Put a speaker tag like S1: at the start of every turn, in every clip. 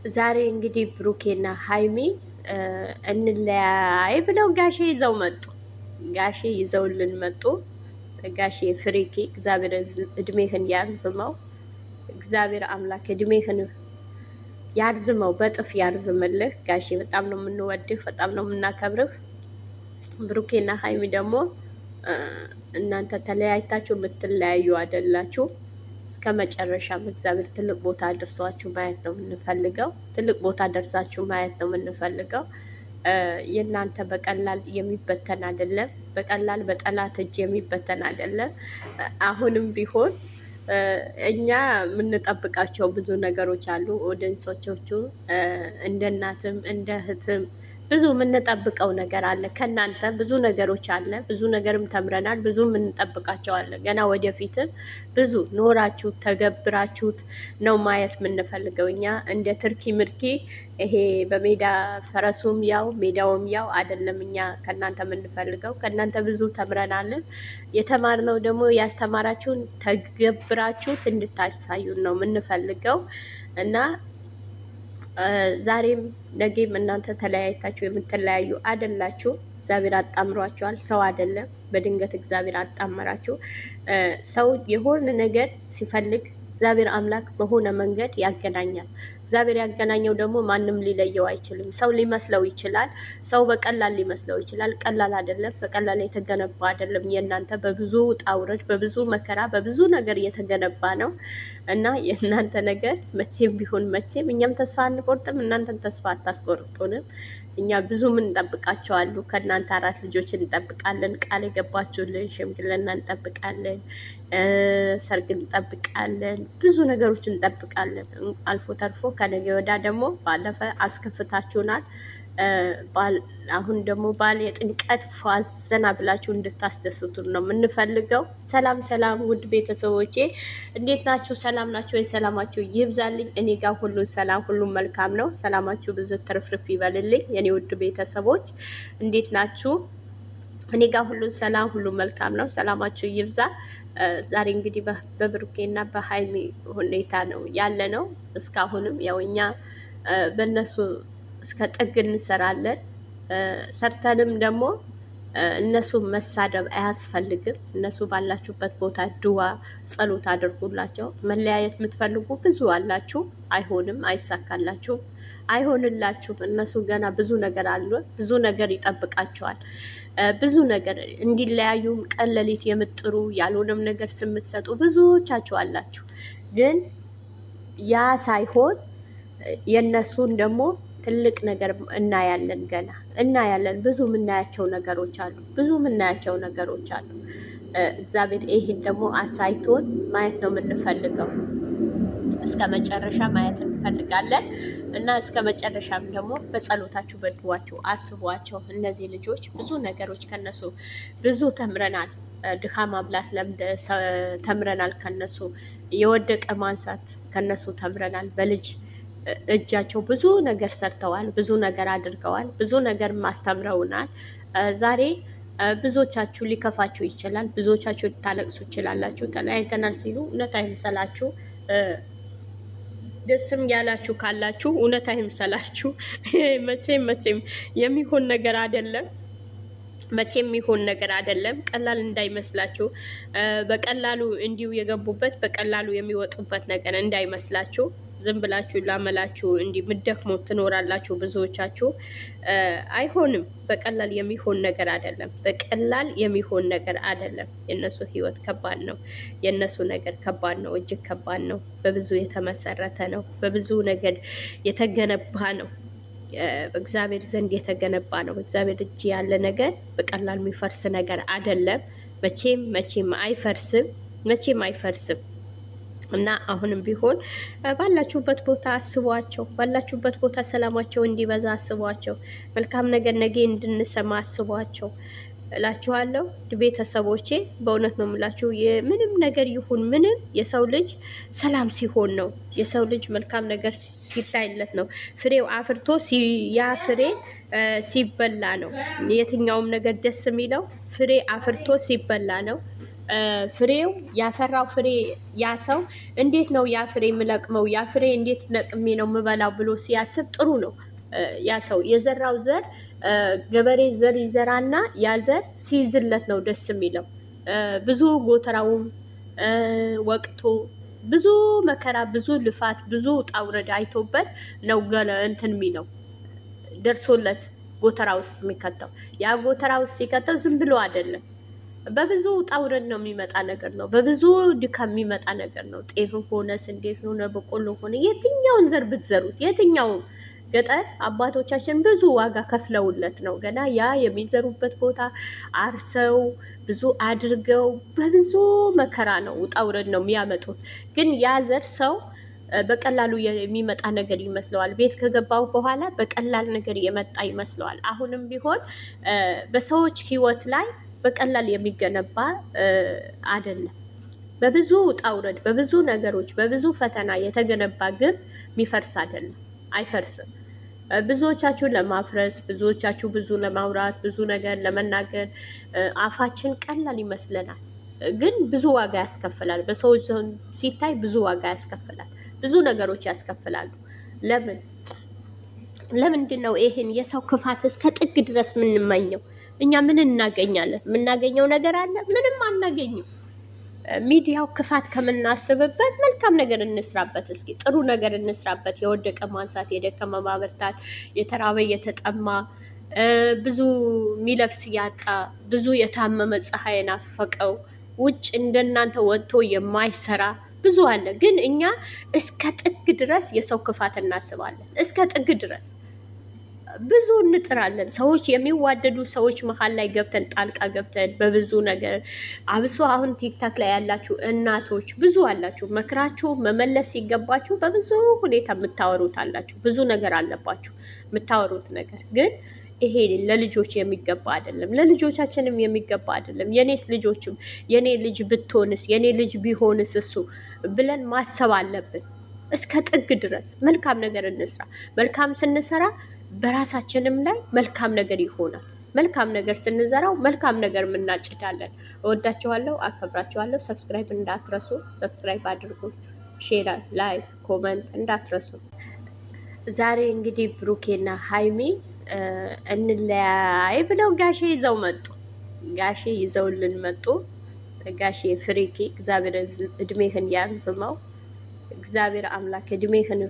S1: ዛሬ እንግዲህ ብሩኬና ሀይሚ እንለያይ ብለው ጋሼ ይዘው መጡ። ጋሼ ይዘውልን መጡ። ጋሼ ፍሪኪ እግዚአብሔር እድሜህን ያርዝመው። እግዚአብሔር አምላክ እድሜህን ያርዝመው፣ በጥፍ ያርዝምልህ። ጋሼ በጣም ነው የምንወድህ፣ በጣም ነው የምናከብርህ። ብሩኬና ሀይሚ ደግሞ እናንተ ተለያይታችሁ የምትለያዩ አይደላችሁ። እስከ መጨረሻም እግዚአብሔር ትልቅ ቦታ ደርሷችሁ ማየት ነው የምንፈልገው። ትልቅ ቦታ ደርሳችሁ ማየት ነው የምንፈልገው። የእናንተ በቀላል የሚበተን አይደለም። በቀላል በጠላት እጅ የሚበተን አይደለም። አሁንም ቢሆን እኛ የምንጠብቃቸው ብዙ ነገሮች አሉ። ኦዲየንሶቹ እንደ እናትም እንደ እህትም ብዙ የምንጠብቀው ነገር አለ። ከእናንተ ብዙ ነገሮች አለ። ብዙ ነገርም ተምረናል። ብዙ የምንጠብቃቸው አለ። ገና ወደፊትም ብዙ ኖራችሁት ተገብራችሁት ነው ማየት የምንፈልገው። እኛ እንደ ትርኪ ምርኪ ይሄ በሜዳ ፈረሱም ያው ሜዳውም ያው አይደለም። እኛ ከእናንተ የምንፈልገው ከእናንተ ብዙ ተምረናልን። የተማርነው ደግሞ ያስተማራችሁን ተገብራችሁት እንድታሳዩን ነው የምንፈልገው እና ዛሬም ነገም እናንተ ተለያይታችሁ የምትለያዩ አይደላችሁ። እግዚአብሔር አጣምሯችኋል። ሰው አይደለም በድንገት እግዚአብሔር አጣመራችሁ። ሰው የሆነ ነገር ሲፈልግ እግዚአብሔር አምላክ በሆነ መንገድ ያገናኛል። እግዚአብሔር ያገናኘው ደግሞ ማንም ሊለየው አይችልም። ሰው ሊመስለው ይችላል። ሰው በቀላል ሊመስለው ይችላል። ቀላል አይደለም። በቀላል የተገነባ አይደለም። የእናንተ በብዙ ውጣ ውረድ፣ በብዙ መከራ፣ በብዙ ነገር የተገነባ ነው እና የእናንተ ነገር መቼም ቢሆን መቼም እኛም ተስፋ አንቆርጥም፣ እናንተም ተስፋ አታስቆርጡንም። እኛ ብዙ እንጠብቃቸው አሉ። ከእናንተ 4 ልጆች እንጠብቃለን። ቃል የገባችሁልን ሽምግልና እንጠብቃለን። ሰርግ እንጠብቃለን። ብዙ ነገሮች እንጠብቃለን። አልፎ ተርፎ ከነገ ወዳ ደግሞ ባለፈ አስከፍታችሁናል። አሁን ደግሞ ባል የጥምቀት ፏዘና ብላችሁ እንድታስደስቱን ነው የምንፈልገው። ሰላም ሰላም፣ ውድ ቤተሰቦቼ እንዴት ናችሁ? ሰላም ናችሁ ወይ? ሰላማችሁ ይብዛልኝ። እኔ ጋር ሁሉ ሰላም፣ ሁሉ መልካም ነው። ሰላማችሁ ብዙ ትርፍርፍ ይበልልኝ። የኔ ውድ ቤተሰቦች እንዴት ናችሁ? እኔ ጋር ሁሉ ሰላም፣ ሁሉ መልካም ነው። ሰላማችሁ ይብዛ። ዛሬ እንግዲህ በብሩኬና በሀይሚ ሁኔታ ነው ያለ ነው። እስካሁንም ያው እኛ በእነሱ እስከ ጥግ እንሰራለን። ሰርተንም ደግሞ እነሱ መሳደብ አያስፈልግም። እነሱ ባላችሁበት ቦታ ድዋ ጸሎት አድርጉላቸው። መለያየት የምትፈልጉ ብዙ አላችሁ። አይሆንም፣ አይሳካላችሁም፣ አይሆንላችሁም። እነሱ ገና ብዙ ነገር አሉ፣ ብዙ ነገር ይጠብቃቸዋል። ብዙ ነገር እንዲለያዩም ቀን ሌሊት የምጥሩ ያልሆነም ነገር ስምትሰጡ ብዙዎቻችሁ አላችሁ። ግን ያ ሳይሆን የእነሱን ደግሞ ትልቅ ነገር እናያለን፣ ገና እናያለን። ብዙ የምናያቸው ነገሮች አሉ፣ ብዙ የምናያቸው ነገሮች አሉ። እግዚአብሔር ይህን ደግሞ አሳይቶን ማየት ነው የምንፈልገው። እስከ መጨረሻ ማየት እንፈልጋለን እና እስከ መጨረሻም ደግሞ በጸሎታችሁ በድዋችሁ አስቧቸው። እነዚህ ልጆች ብዙ ነገሮች ከነሱ ብዙ ተምረናል። ድሃ ማብላት ለምደ ተምረናል ከነሱ። የወደቀ ማንሳት ከነሱ ተምረናል። በልጅ እጃቸው ብዙ ነገር ሰርተዋል፣ ብዙ ነገር አድርገዋል፣ ብዙ ነገር ማስተምረውናል። ዛሬ ብዙዎቻችሁ ሊከፋችሁ ይችላል፣ ብዙዎቻችሁ ልታለቅሱ ይችላላችሁ። ተለያይተናል ሲሉ እውነት አይምሰላችሁ። ደስም ያላችሁ ካላችሁ እውነት አይምሰላችሁ። መቼም የሚሆን ነገር አይደለም። መቼም የሚሆን ነገር አይደለም። ቀላል እንዳይመስላችሁ። በቀላሉ እንዲሁ የገቡበት በቀላሉ የሚወጡበት ነገር እንዳይመስላችሁ። ዝም ብላችሁ ላመላችሁ እንዲህ ምደክሞ ትኖራላችሁ ብዙዎቻችሁ። አይሆንም። በቀላል የሚሆን ነገር አይደለም። በቀላል የሚሆን ነገር አይደለም። የነሱ ህይወት ከባድ ነው። የነሱ ነገር ከባድ ነው። እጅግ ከባድ ነው። በብዙ የተመሰረተ ነው። በብዙ ነገር የተገነባ ነው። በእግዚአብሔር ዘንድ የተገነባ ነው። በእግዚአብሔር እጅ ያለ ነገር በቀላል የሚፈርስ ነገር አይደለም። መቼም አይፈርስም። መቼም አይፈርስም። እና አሁንም ቢሆን ባላችሁበት ቦታ አስቧቸው። ባላችሁበት ቦታ ሰላማቸው እንዲበዛ አስቧቸው። መልካም ነገር ነገ እንድንሰማ አስቧቸው እላችኋለሁ። ቤተሰቦቼ በእውነት ነው የምላችሁ። ምንም ነገር ይሁን ምንም የሰው ልጅ ሰላም ሲሆን ነው። የሰው ልጅ መልካም ነገር ሲታይለት ነው። ፍሬው አፍርቶ ያ ፍሬ ሲበላ ነው። የትኛውም ነገር ደስ የሚለው ፍሬ አፍርቶ ሲበላ ነው። ፍሬው ያፈራው ፍሬ ያ ሰው እንዴት ነው ያ ፍሬ የምለቅመው፣ ያ ፍሬ እንዴት ለቅሜ ነው የምበላው ብሎ ሲያስብ ጥሩ ነው። ያ ሰው የዘራው ዘር ገበሬ ዘር ይዘራና ያ ዘር ሲይዝለት ነው ደስ የሚለው። ብዙ ጎተራውም ወቅቶ ብዙ መከራ፣ ብዙ ልፋት፣ ብዙ ውጣ ውረድ አይቶበት ነው እንትን የሚለው ደርሶለት ጎተራ ውስጥ የሚከተው። ያ ጎተራ ውስጥ ሲከተው ዝም ብሎ አይደለም፣ በብዙ ውጣ ውረድ ነው የሚመጣ ነገር ነው። በብዙ ድካም የሚመጣ ነገር ነው። ጤፍም ሆነ ስንዴት ሆነ በቆሎ ሆነ የትኛውን ዘር ብትዘሩት የትኛውን ገጠር አባቶቻችን ብዙ ዋጋ ከፍለውለት ነው ገና ያ የሚዘሩበት ቦታ አርሰው ብዙ አድርገው በብዙ መከራ ነው ውጣ ውረድ ነው የሚያመጡት። ግን ያ ዘር ሰው በቀላሉ የሚመጣ ነገር ይመስለዋል። ቤት ከገባው በኋላ በቀላል ነገር የመጣ ይመስለዋል። አሁንም ቢሆን በሰዎች ሕይወት ላይ በቀላል የሚገነባ አይደለም። በብዙ ውጣ ውረድ፣ በብዙ ነገሮች፣ በብዙ ፈተና የተገነባ ግብ የሚፈርስ አይደለም፣ አይፈርስም። ብዙዎቻችሁ ለማፍረስ፣ ብዙዎቻችሁ ብዙ ለማውራት፣ ብዙ ነገር ለመናገር አፋችን ቀላል ይመስለናል፣ ግን ብዙ ዋጋ ያስከፍላል። በሰዎች ዘንድ ሲታይ ብዙ ዋጋ ያስከፍላል። ብዙ ነገሮች ያስከፍላሉ። ለምንድን ነው ይሄን የሰው ክፋት እስከ ጥግ ድረስ የምንመኘው? እኛ ምን እናገኛለን? የምናገኘው ነገር አለ? ምንም አናገኝም። ሚዲያው ክፋት ከምናስብበት መልካም ነገር እንስራበት። እስኪ ጥሩ ነገር እንስራበት። የወደቀ ማንሳት፣ የደከመ ማበርታት፣ የተራበ የተጠማ፣ ብዙ የሚለብስ ያጣ፣ ብዙ የታመመ ፀሐይ የናፈቀው ውጭ እንደናንተ ወጥቶ የማይሰራ ብዙ አለ። ግን እኛ እስከ ጥግ ድረስ የሰው ክፋት እናስባለን። እስከ ጥግ ድረስ ብዙ እንጥራለን። ሰዎች የሚዋደዱ ሰዎች መሀል ላይ ገብተን ጣልቃ ገብተን በብዙ ነገር አብሶ አሁን ቲክታክ ላይ ያላችሁ እናቶች ብዙ አላችሁ። መክራችሁ መመለስ ሲገባችሁ በብዙ ሁኔታ የምታወሩት አላችሁ። ብዙ ነገር አለባችሁ የምታወሩት ነገር ግን ይሄ ለልጆች የሚገባ አይደለም። ለልጆቻችንም የሚገባ አይደለም። የኔስ ልጆችም የኔ ልጅ ብትሆንስ የኔ ልጅ ቢሆንስ እሱ ብለን ማሰብ አለብን። እስከ ጥግ ድረስ መልካም ነገር እንስራ። መልካም ስንሰራ በራሳችንም ላይ መልካም ነገር ይሆናል። መልካም ነገር ስንዘራው መልካም ነገር እናጭዳለን። እወዳችኋለሁ፣ አከብራችኋለሁ። ሰብስክራይብ እንዳትረሱ። ሰብስክራይብ አድርጉ። ሼር፣ ላይክ፣ ኮመንት እንዳትረሱ። ዛሬ እንግዲህ ብሩኬና ሀይሚ እንለያይ ብለው ጋሼ ይዘው መጡ። ጋሼ ይዘውልን መጡ። ጋሼ ፍሪኪ እግዚአብሔር እድሜህን ያርዝመው። እግዚአብሔር አምላክ እድሜህን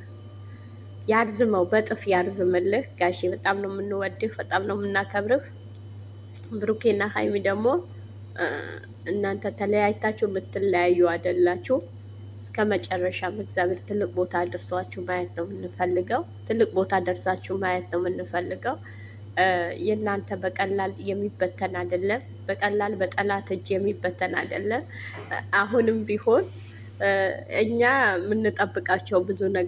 S1: ያርዝመው፣ በጥፍ ያርዝምልህ። ጋሼ በጣም ነው የምንወድህ፣ በጣም ነው የምናከብርህ። ብሩኬና ሀይሚ ደግሞ እናንተ ተለያይታችሁ የምትለያዩ አይደላችሁ። እስከ መጨረሻም እግዚአብሔር ትልቅ ቦታ ደርሷችሁ ማየት ነው የምንፈልገው። ትልቅ ቦታ ደርሳችሁ ማየት ነው የምንፈልገው። የእናንተ በቀላል የሚበተን አይደለም። በቀላል በጠላት እጅ የሚበተን አይደለም። አሁንም ቢሆን እኛ የምንጠብቃቸው ብዙ ነገር